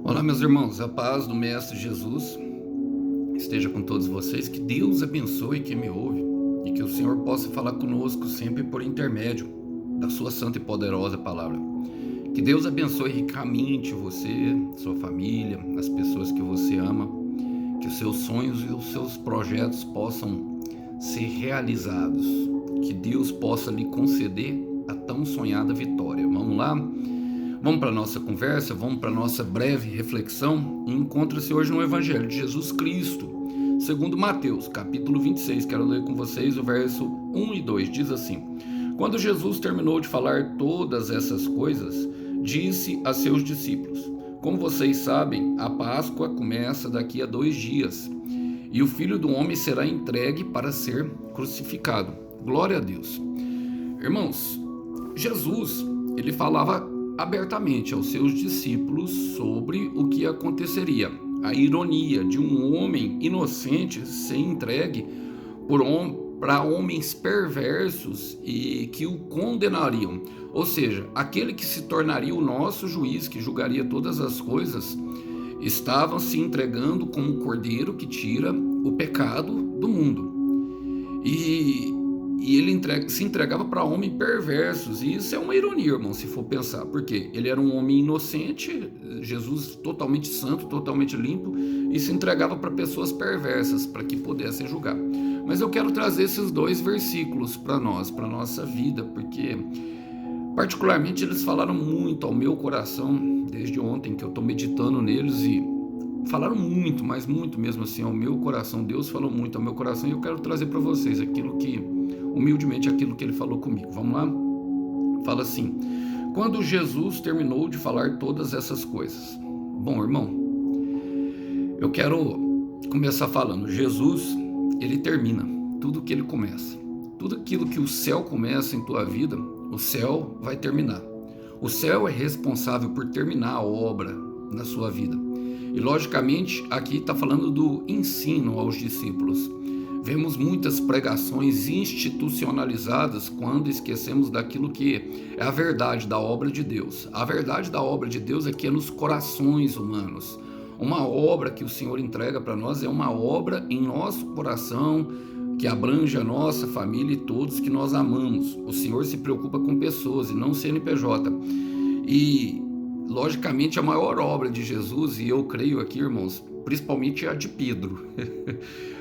Olá, meus irmãos, a paz do Mestre Jesus esteja com todos vocês, que Deus abençoe quem me ouve e que o Senhor possa falar conosco sempre por intermédio da sua santa e poderosa palavra. Que Deus abençoe ricamente você, sua família, as pessoas que você ama, que os seus sonhos e os seus projetos possam ser realizados, que Deus possa lhe conceder a tão sonhada vitória. Vamos lá? Vamos para a nossa conversa, vamos para a nossa breve reflexão. Encontra-se hoje no Evangelho de Jesus Cristo, segundo Mateus, capítulo 26. Quero ler com vocês o verso 1 e 2. Diz assim: Quando Jesus terminou de falar todas essas coisas, disse a seus discípulos: Como vocês sabem, a Páscoa começa daqui a 2 dias, e o Filho do Homem será entregue para ser crucificado. Glória a Deus. Irmãos, Jesus, ele falava abertamente aos seus discípulos sobre o que aconteceria. A ironia de um homem inocente ser entregue para homens perversos e que o condenariam. Ou seja, aquele que se tornaria o nosso juiz, que julgaria todas as coisas, estavam se entregando como o cordeiro que tira o pecado do mundo. E ele se entregava para homens perversos, e isso é uma ironia, irmão, se for pensar, porque ele era um homem inocente, Jesus totalmente santo, totalmente limpo, e se entregava para pessoas perversas, para que pudessem julgar. Mas eu quero trazer esses dois versículos para nós, para a nossa vida, porque particularmente eles falaram muito ao meu coração, desde ontem que eu estou meditando neles, e falaram muito, mas muito mesmo assim ao meu coração. Deus falou muito ao meu coração, e eu quero trazer para vocês humildemente aquilo que ele falou comigo. Vamos lá? Fala assim: quando Jesus terminou de falar todas essas coisas. Bom, irmão, eu quero começar falando. Jesus, ele termina tudo que ele começa. Tudo aquilo que o céu começa em tua vida, o céu vai terminar. O céu é responsável por terminar a obra na sua vida. E logicamente aqui está falando do ensino aos discípulos. Vemos muitas pregações institucionalizadas quando esquecemos daquilo que é a verdade da obra de Deus. A verdade da obra de Deus é que é nos corações humanos. Uma obra que o Senhor entrega para nós é uma obra em nosso coração, que abrange a nossa família e todos que nós amamos. O Senhor se preocupa com pessoas e não CNPJ. E, logicamente, a maior obra de Jesus, e eu creio aqui, irmãos, principalmente a de Pedro,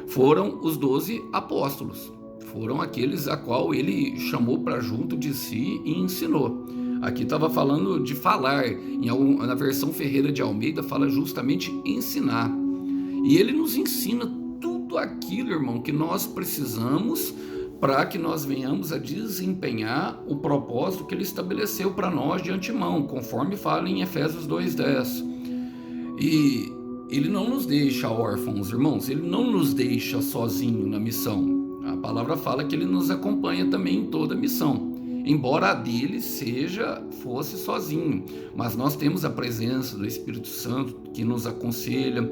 foram os 12 apóstolos. Foram aqueles a qual ele chamou para junto de si e ensinou. Aqui estava falando de falar, na versão Ferreira de Almeida fala justamente ensinar. E ele nos ensina tudo aquilo, irmão, que nós precisamos para que nós venhamos a desempenhar o propósito que ele estabeleceu para nós de antemão, conforme fala em Efésios 2:10. E ele não nos deixa órfãos, irmãos, ele não nos deixa sozinho na missão. A palavra fala que ele nos acompanha também em toda a missão, embora a dele fosse sozinho, mas nós temos a presença do Espírito Santo que nos aconselha,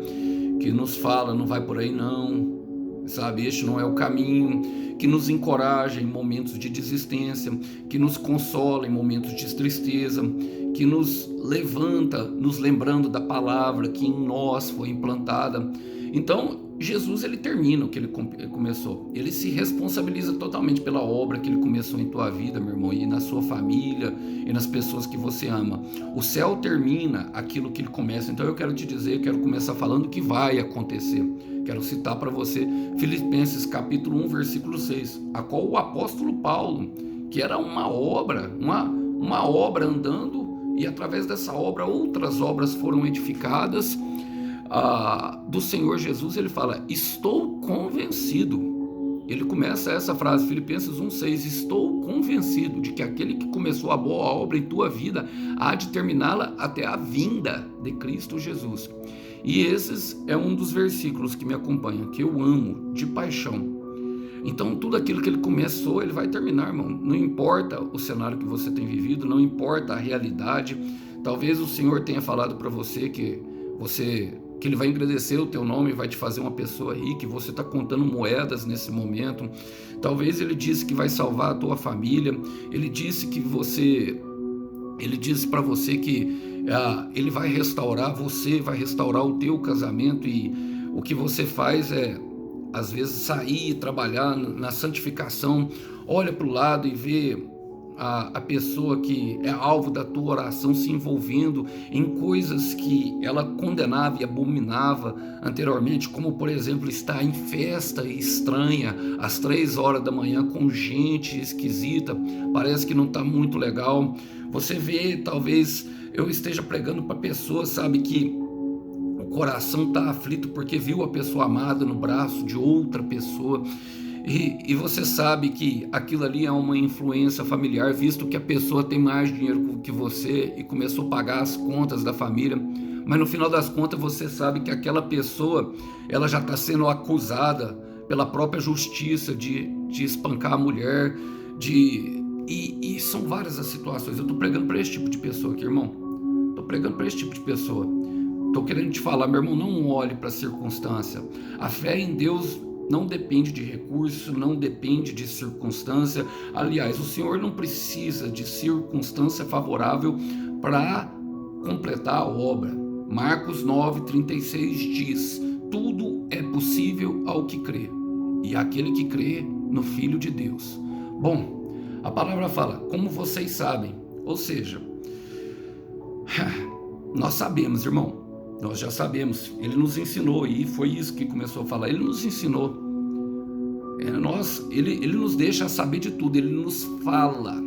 que nos fala: não vai por aí não, sabe, este não é o caminho, que nos encoraja em momentos de desistência, que nos consola em momentos de tristeza, que nos levanta, nos lembrando da palavra que em nós foi implantada. Então, Jesus, ele termina o que ele começou. Ele se responsabiliza totalmente pela obra que ele começou em tua vida, meu irmão, e na sua família, e nas pessoas que você ama. O céu termina aquilo que ele começa. Então eu quero te dizer, eu quero começar falando que vai acontecer. Quero citar para você Filipenses capítulo 1, versículo 6, a qual o apóstolo Paulo, que era uma obra andando, e através dessa obra outras obras foram edificadas, do Senhor Jesus. Ele fala: estou convencido. Ele começa essa frase, Filipenses 1:6, estou convencido de que aquele que começou a boa obra em tua vida há de terminá-la até a vinda de Cristo Jesus. E esses é um dos versículos que me acompanham, que eu amo de paixão. Então tudo aquilo que ele começou, ele vai terminar, irmão. Não importa o cenário que você tem vivido, não importa a realidade. Talvez o Senhor tenha falado para você que ele vai engrandecer o teu nome, vai te fazer uma pessoa rica, e você está contando moedas nesse momento. Talvez ele disse que vai salvar a tua família. Ele disse que você Ele disse para você que ele vai restaurar você, vai restaurar o teu casamento, e o que você faz é, às vezes, sair e trabalhar na santificação. Olha para o lado e vê a pessoa que é alvo da tua oração se envolvendo em coisas que ela condenava e abominava anteriormente, como, por exemplo, estar em festa estranha às 3 horas da manhã com gente esquisita, parece que não está muito legal. Você vê, talvez eu esteja pregando para pessoas, sabe, que o coração está aflito porque viu a pessoa amada no braço de outra pessoa. E você sabe que aquilo ali é uma influência familiar, visto que a pessoa tem mais dinheiro que você e começou a pagar as contas da família. Mas no final das contas você sabe que aquela pessoa, ela já está sendo acusada pela própria justiça de espancar a mulher, e são várias as situações. Eu estou pregando para esse tipo de pessoa aqui, irmão. Estou pregando para esse tipo de pessoa. Estou querendo te falar, meu irmão, não olhe para a circunstância. A fé em Deus não depende de recurso, não depende de circunstância. Aliás, o Senhor não precisa de circunstância favorável para completar a obra. Marcos 9,36 diz: tudo é possível ao que crê, e aquele que crê no Filho de Deus. Bom, a palavra fala, como vocês sabem, ou seja, nós sabemos, irmão. Nós já sabemos, ele nos ensinou, e foi isso que começou a falar, ele nos ensinou, ele nos deixa saber de tudo, ele nos fala,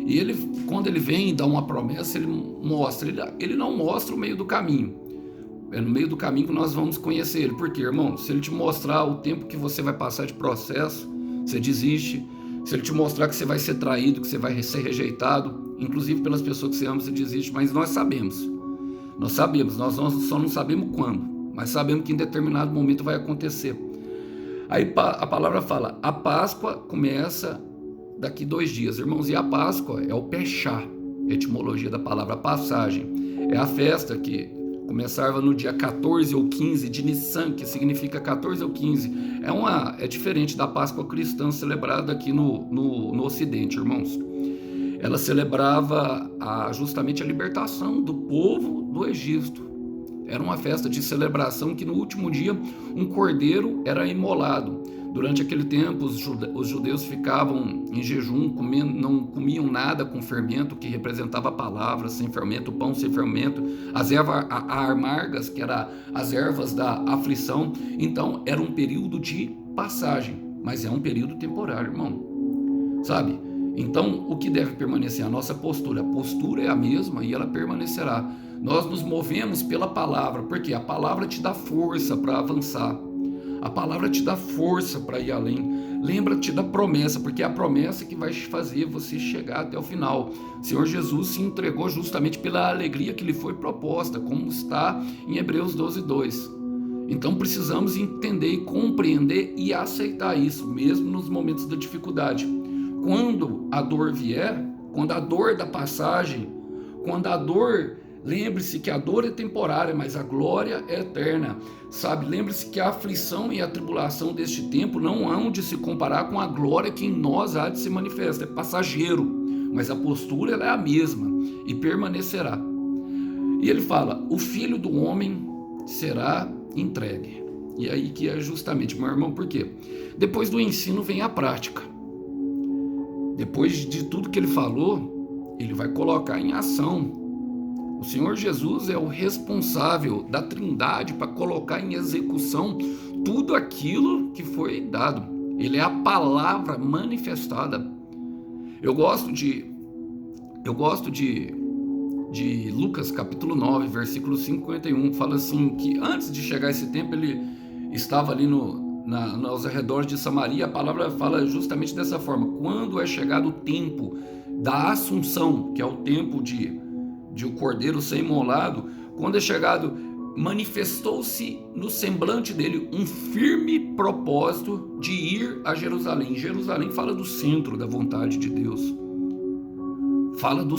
e ele, quando ele vem e dá uma promessa, ele mostra, ele não mostra o meio do caminho, é no meio do caminho que nós vamos conhecer ele, porque, irmão, se ele te mostrar o tempo que você vai passar de processo, você desiste. Se ele te mostrar que você vai ser traído, que você vai ser rejeitado, inclusive pelas pessoas que você ama, você desiste, mas nós sabemos, nós só não sabemos quando, mas sabemos que em determinado momento vai acontecer. Aí a palavra fala, a Páscoa começa daqui 2 dias, irmãos, e a Páscoa é o Pechá, a etimologia da palavra passagem, é a festa que começava no dia 14 ou 15 de Nissan, que significa 14 ou 15, é diferente da Páscoa cristã celebrada aqui no Ocidente, irmãos. Ela celebrava justamente a libertação do povo do Egito. Era uma festa de celebração que no último dia um cordeiro era imolado. Durante aquele tempo os judeus ficavam em jejum, não comiam nada com fermento, que representava a palavra, sem fermento, pão sem fermento, as ervas amargas, que eram as ervas da aflição. Então era um período de passagem, mas é um período temporário, irmão, sabe? Então, o que deve permanecer? A nossa postura. A postura é a mesma e ela permanecerá. Nós nos movemos pela palavra, porque a palavra te dá força para avançar. A palavra te dá força para ir além. Lembra-te da promessa, porque é a promessa que vai fazer você chegar até o final. O Senhor Jesus se entregou justamente pela alegria que lhe foi proposta, como está em Hebreus 12:2. Então precisamos entender e compreender e aceitar isso, mesmo nos momentos da dificuldade. Quando a dor vier, quando a dor da passagem, quando a dor, lembre-se que a dor é temporária, mas a glória é eterna, sabe? Lembre-se que a aflição e a tribulação deste tempo não hão de se comparar com a glória que em nós há de se manifestar, é passageiro, mas a postura ela é a mesma e permanecerá. E ele fala, o Filho do Homem será entregue. E aí que é justamente, meu irmão, por quê? Depois do ensino vem a prática. Depois de tudo que ele falou, ele vai colocar em ação. O Senhor Jesus é o responsável da Trindade para colocar em execução tudo aquilo que foi dado. Ele é a palavra manifestada. Eu gosto de Lucas capítulo 9, versículo 51, fala assim, que antes de chegar esse tempo, ele estava ali aos arredores de Samaria. A palavra fala justamente dessa forma, quando é chegado o tempo da Assunção, que é o tempo de o cordeiro ser imolado, quando é chegado, manifestou-se no semblante dele um firme propósito de ir a Jerusalém. Jerusalém fala do centro da vontade de Deus, fala do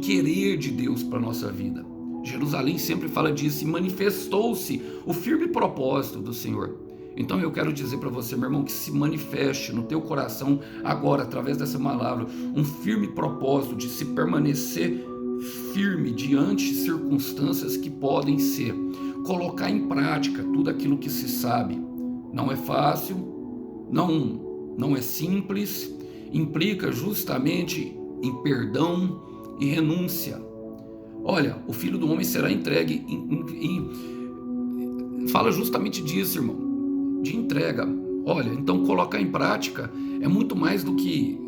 querer de Deus para a nossa vida. Jerusalém sempre fala disso, e manifestou-se o firme propósito do Senhor. Então eu quero dizer para você, meu irmão, que se manifeste no teu coração agora, através dessa palavra, um firme propósito de se permanecer firme diante de circunstâncias que podem ser, colocar em prática tudo aquilo que se sabe. Não é fácil, não é simples, implica justamente em perdão e renúncia. Olha, o Filho do Homem será entregue fala justamente disso, irmão, de entrega. Olha, então colocar em prática é muito mais do que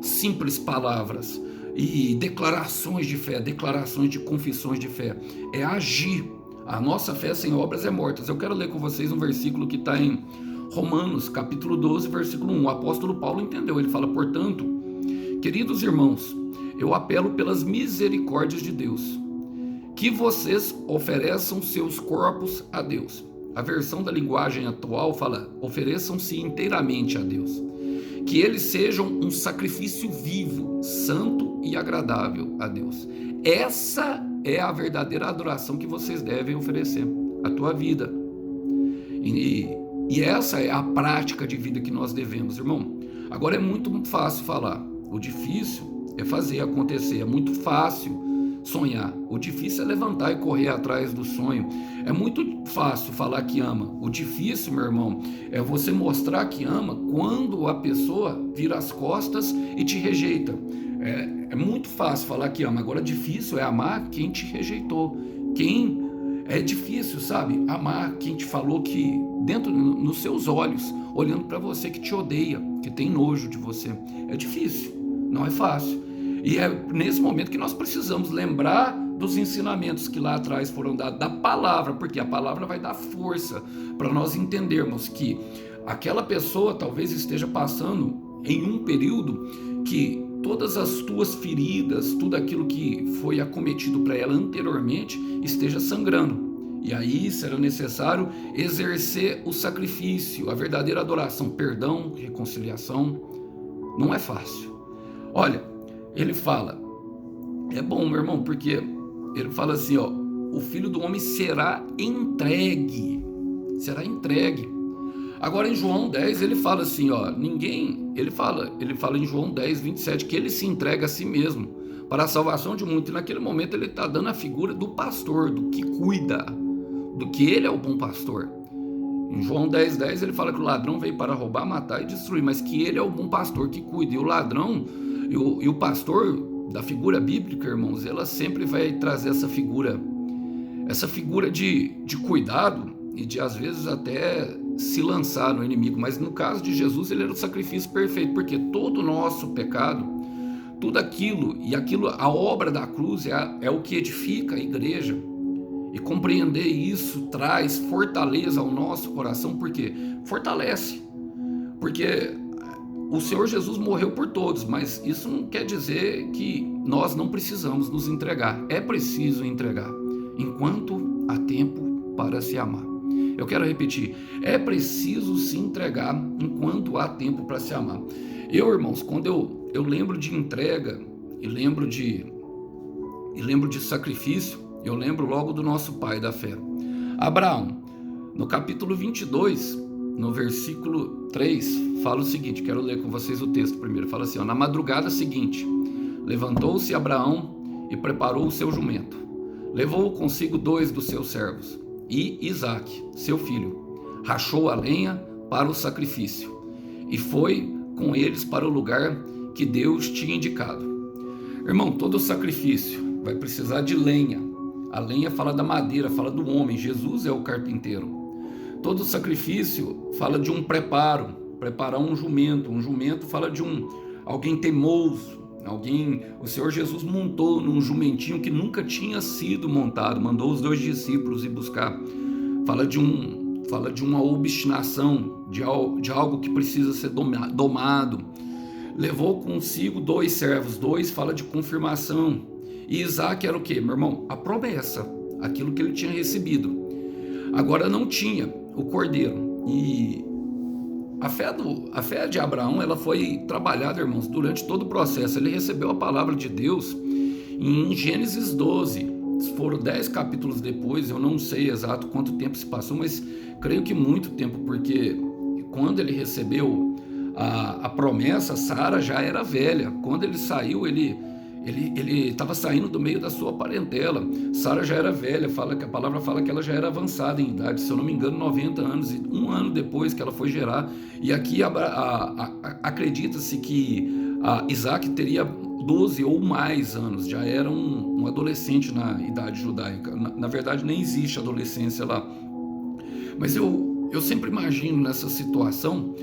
simples palavras e declarações de fé, declarações de confissões de fé. É agir. A nossa fé sem obras é morta. Eu quero ler com vocês um versículo que está em Romanos, capítulo 12, versículo 1. O apóstolo Paulo entendeu. Ele fala, portanto, queridos irmãos, eu apelo pelas misericórdias de Deus, que vocês ofereçam seus corpos a Deus. A versão da linguagem atual fala, ofereçam-se inteiramente a Deus. Que eles sejam um sacrifício vivo, santo e agradável a Deus. Essa é a verdadeira adoração que vocês devem oferecer, a tua vida. E essa é a prática de vida que nós devemos, irmão. Agora é muito fácil falar, o difícil é fazer acontecer, é muito fácil sonhar, o difícil é levantar e correr atrás do sonho. É muito fácil falar que ama, o difícil, meu irmão, é você mostrar que ama quando a pessoa vira as costas e te rejeita. É muito fácil falar que ama, agora difícil é amar quem te rejeitou, é difícil, sabe, amar quem te falou que dentro nos seus olhos, olhando para você, que te odeia, que tem nojo de você. É difícil, não é fácil. E é nesse momento que nós precisamos lembrar dos ensinamentos que lá atrás foram dados, da palavra, porque a palavra vai dar força para nós entendermos que aquela pessoa talvez esteja passando em um período que todas as tuas feridas, tudo aquilo que foi acometido para ela anteriormente, esteja sangrando. E aí será necessário exercer o sacrifício, a verdadeira adoração, perdão, reconciliação. Não é fácil. Olha, ele fala, é bom, meu irmão, porque ele fala assim, ó, o Filho do Homem será entregue. Agora em João 10 ele fala assim, ó, ele fala em João 10, 27, que ele se entrega a si mesmo para a salvação de muitos. E naquele momento ele está dando a figura do pastor, do que cuida, do que ele é o bom pastor. Em João 10, 10 ele fala que o ladrão veio para roubar, matar e destruir, mas que ele é o bom pastor que cuida. E o ladrão e o pastor da figura bíblica, irmãos, ela sempre vai trazer essa figura de cuidado e de às vezes até se lançar no inimigo. Mas no caso de Jesus, ele era o sacrifício perfeito, porque todo o nosso pecado, tudo aquilo, a obra da cruz é o que edifica a igreja. E compreender isso traz fortaleza ao nosso coração, porque fortalece, porque o Senhor Jesus morreu por todos, mas isso não quer dizer que nós não precisamos nos entregar. É preciso entregar, enquanto há tempo para se amar. Eu quero repetir, é preciso se entregar enquanto há tempo para se amar. Irmãos, quando eu lembro de entrega e lembro de sacrifício, eu lembro logo do nosso pai da fé, Abraão. No capítulo 22, no versículo 3, fala o seguinte, quero ler com vocês o texto primeiro, fala assim, ó, na madrugada seguinte, levantou-se Abraão e preparou o seu jumento, levou consigo 2 dos seus servos e Isaque, seu filho, rachou a lenha para o sacrifício e foi com eles para o lugar que Deus tinha indicado. Irmão, todo sacrifício vai precisar de lenha. A lenha fala da madeira, fala do homem. Jesus é o carpinteiro. Todo sacrifício fala de um preparar um jumento. Um jumento fala de alguém teimoso, o Senhor Jesus montou num jumentinho que nunca tinha sido montado, mandou os 2 discípulos ir buscar. Fala de uma obstinação, de algo que precisa ser domado. Levou consigo 2 servos, 2 fala de confirmação. E Isaque era o que, meu irmão? A promessa, aquilo que ele tinha recebido. Agora não tinha o cordeiro. E a fé de Abraão, ela foi trabalhada, irmãos, durante todo o processo. Ele recebeu a palavra de Deus em Gênesis 12. foram 10 capítulos depois, eu não sei exato quanto tempo se passou, mas creio que muito tempo, porque quando ele recebeu a promessa, Sara já era velha. Quando ele saiu, ele estava saindo do meio da sua parentela. Sara já era velha, a palavra fala que ela já era avançada em idade, se eu não me engano, 90 anos, e um ano depois que ela foi gerar. E aqui acredita-se que Isaac teria 12 ou mais anos, já era um adolescente na idade judaica. Na verdade, nem existe adolescência lá. Mas eu sempre imagino nessa situação,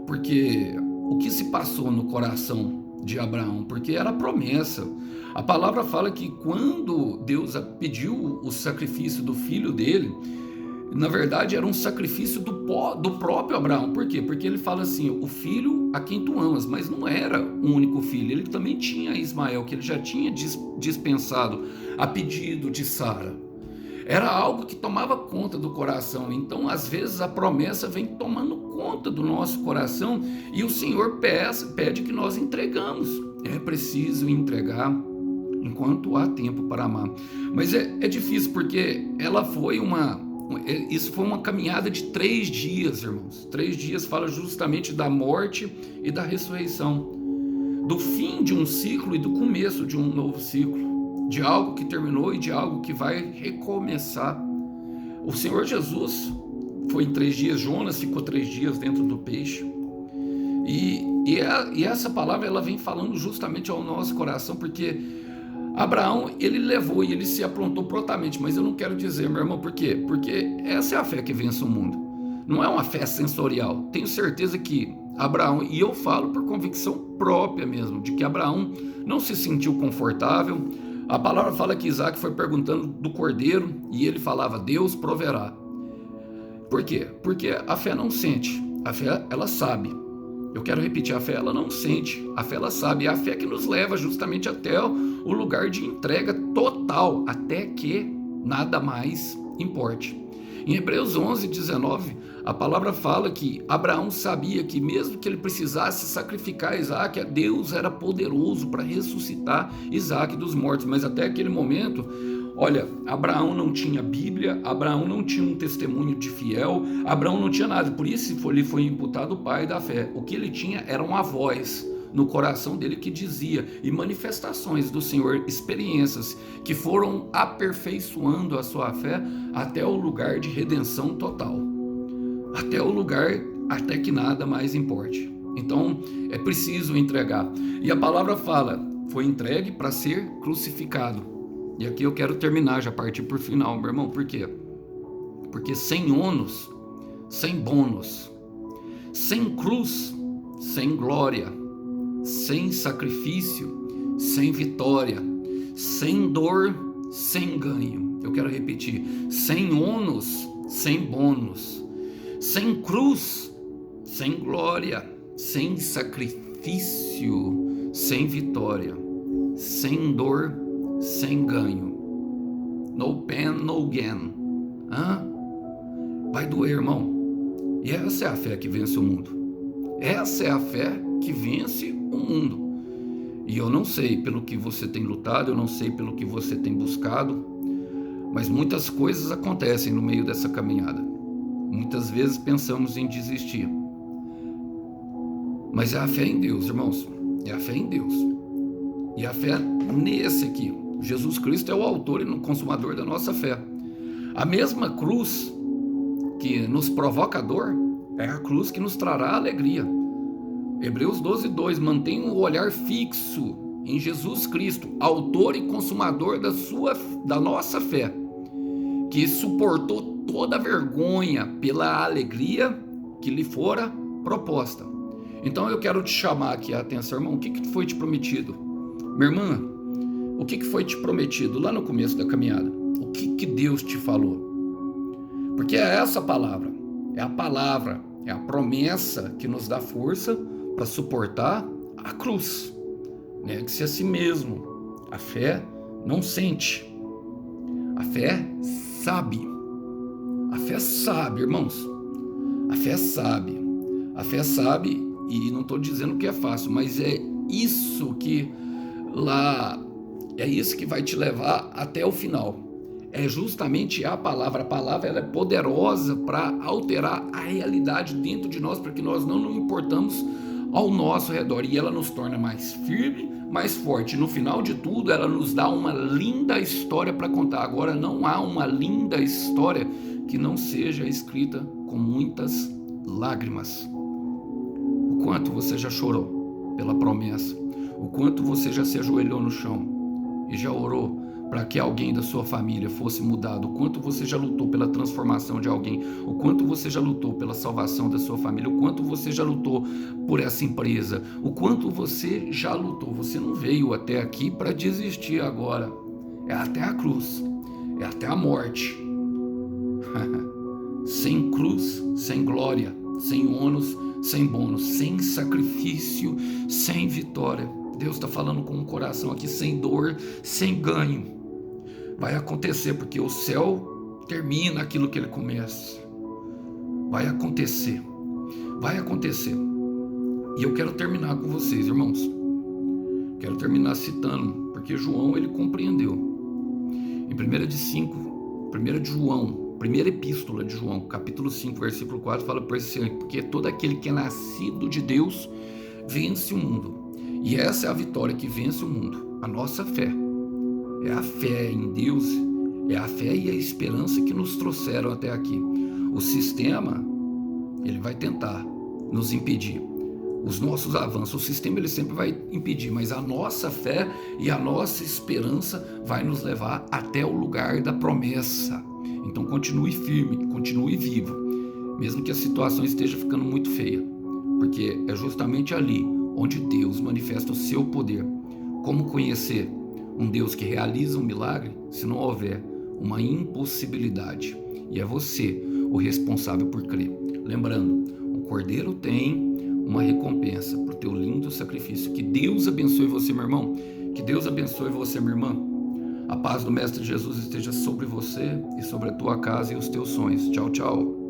porque o que se passou no coração de Abraão, porque era promessa. A palavra fala que quando Deus pediu o sacrifício do filho dele, na verdade era um sacrifício do próprio Abraão. Por quê? Porque ele fala assim, o filho a quem tu amas, mas não era o único filho, ele também tinha Ismael, que ele já tinha dispensado a pedido de Sara. Era algo que tomava conta do coração. Então, às vezes, a promessa vem tomando conta do nosso coração e o Senhor pede que nós entregamos. É preciso entregar enquanto há tempo para amar. Mas é difícil, porque isso foi uma caminhada de 3 dias, irmãos. 3 dias fala justamente da morte e da ressurreição, do fim de um ciclo e do começo de um novo ciclo, de algo que terminou e de algo que vai recomeçar. O Senhor Jesus foi em 3 dias, Jonas ficou 3 dias dentro do peixe. E essa palavra ela vem falando justamente ao nosso coração, porque Abraão, ele levou e ele se aprontou prontamente, mas eu não quero dizer, meu irmão, por quê? Porque essa é a fé que vence o mundo. Não é uma fé sensorial. Tenho certeza que Abraão, e eu falo por convicção própria mesmo, de que Abraão não se sentiu confortável. A palavra fala que Isaac foi perguntando do cordeiro e ele falava, Deus proverá. Por quê? Porque a fé não sente, a fé ela sabe. Eu quero repetir, a fé ela não sente, a fé ela sabe. É a fé que nos leva justamente até o lugar de entrega total, até que nada mais importe. Em Hebreus 11:19, a palavra fala que Abraão sabia que mesmo que ele precisasse sacrificar Isaac, Deus era poderoso para ressuscitar Isaac dos mortos. Mas até aquele momento, olha, Abraão não tinha Bíblia, Abraão não tinha um testemunho de fiel, Abraão não tinha nada. Por isso lhe foi imputado o pai da fé. O que ele tinha era uma voz no coração dele que dizia, e manifestações do Senhor, experiências que foram aperfeiçoando a sua fé até o lugar de redenção total, até o lugar até que nada mais importe. Então é preciso entregar, e a palavra fala, foi entregue para ser crucificado. E aqui eu quero terminar, já partir por final, meu irmão. Por quê? Porque sem ônus, sem bônus, sem cruz, sem glória, sem sacrifício, sem vitória, sem dor, sem ganho. Eu quero repetir, sem ônus, sem bônus, sem cruz, sem glória, sem sacrifício, sem vitória, sem dor, sem ganho. No pain, no gain. Vai doer, irmão. E essa é a fé que vence o mundo. Essa é a fé que vence o mundo. E eu não sei pelo que você tem lutado, eu não sei pelo que você tem buscado, mas muitas coisas acontecem no meio dessa caminhada. Muitas vezes pensamos em desistir. Mas é a fé em Deus, irmãos. É a fé em Deus. E a fé nesse aqui. Jesus Cristo é o autor e o consumador da nossa fé. A mesma cruz que nos provoca dor é a cruz que nos trará alegria. Hebreus 12:2, mantenha o olhar fixo em Jesus Cristo, autor e consumador da nossa fé, que suportou toda a vergonha pela alegria que lhe fora proposta. Então eu quero te chamar aqui a atenção, irmão. O que foi te prometido? Minha irmã, o que foi te prometido lá no começo da caminhada? O que Deus te falou? Porque é essa palavra, é a promessa que nos dá força para suportar a cruz. Negue-se a si mesmo. A fé não sente. A fé sabe. A fé sabe, irmãos. A fé sabe. A fé sabe, e não estou dizendo que é fácil, mas é isso que vai te levar até o final. é justamente a palavra. A palavra ela é poderosa para alterar a realidade dentro de nós, para que nós não nos importamos ao nosso redor, e ela nos torna mais firme, mais forte. No final de tudo, ela nos dá uma linda história para contar. Agora, não há uma linda história que não seja escrita com muitas lágrimas. O quanto você já chorou pela promessa, o quanto você já se ajoelhou no chão e já orou para que alguém da sua família fosse mudado, o quanto você já lutou pela transformação de alguém, o quanto você já lutou pela salvação da sua família, o quanto você já lutou por essa empresa, o quanto você já lutou. Você não veio até aqui para desistir agora, é até a cruz, é até a morte. Sem cruz, sem glória, sem ônus, sem bônus, sem sacrifício, sem vitória. Deus está falando com um coração aqui sem dor, sem ganho. Vai acontecer, porque o céu termina aquilo que ele começa. Vai acontecer. Vai acontecer. E eu quero terminar com vocês, irmãos. Quero terminar citando, porque João, ele compreendeu. Em 1 de João, primeira epístola de João, capítulo 5, versículo 4, fala porque todo aquele que é nascido de Deus vence o mundo. E essa é a vitória que vence o mundo, a nossa fé. É a fé em Deus, é a fé e a esperança que nos trouxeram até aqui. O sistema, ele vai tentar nos impedir. Os nossos avanços, o sistema ele sempre vai impedir, mas a nossa fé e a nossa esperança vai nos levar até o lugar da promessa. Então continue firme, continue vivo, mesmo que a situação esteja ficando muito feia, porque é justamente ali onde Deus manifesta o seu poder. Como conhecer um Deus que realiza um milagre se não houver uma impossibilidade? E é você o responsável por crer. Lembrando, o Cordeiro tem uma recompensa para o teu lindo sacrifício. Que Deus abençoe você, meu irmão. Que Deus abençoe você, minha irmã. A paz do Mestre Jesus esteja sobre você e sobre a tua casa e os teus sonhos. Tchau, tchau.